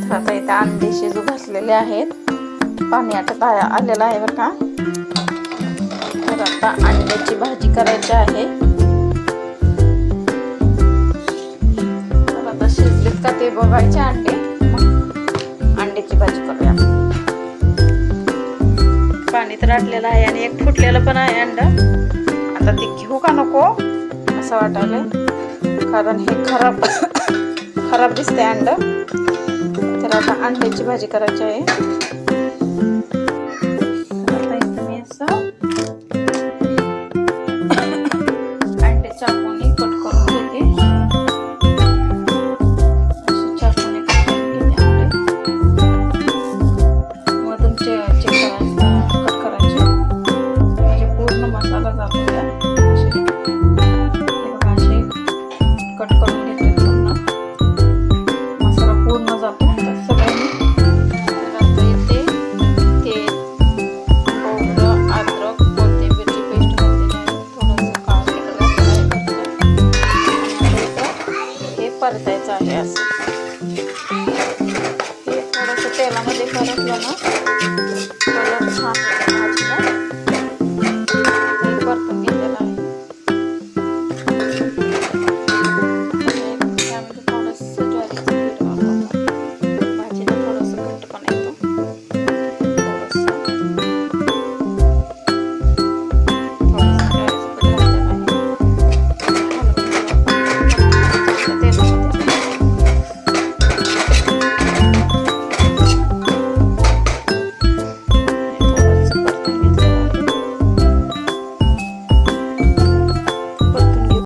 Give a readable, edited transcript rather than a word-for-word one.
तर आता इथे अंडे शिजू घातलेले आहेत. पाणी आटत आलेलं आहे बरं का. तर आता अंड्याची भाजी करायची आहे. तर आता शिजलेत का ते बघायचे अंडे, मग अंड्याची भाजी करूया. पाणी तर आटलेलं आहे आणि एक फुटलेलं पण आहे अंड. आता ते घेऊ का नको असं वाटायलंय, कारण हे खराब दिसते अंड. तर आता अंड्याची भाजी करायची आहे. आता इथं मी असं अंडे चाकूने कट करून घेते. असे चाकूने कट करून घेते अंडे. मधून कट करायचे म्हणजे पूर्ण मसाला जातो. असे कट करून घेतले, पूर्ण मसाला पूर्ण जातो सगळ्यांनी. आता इथे तेल, खोबरं, अद्रक, कोथिंबीरची पेस्ट घातलेली आहे. थोडंसं काळं तिखट घातलेलं आहे. हे परतायचं आहे. असं हे थोडंसं तेलामध्ये परतलं ना कलर छान येतो भाजीला.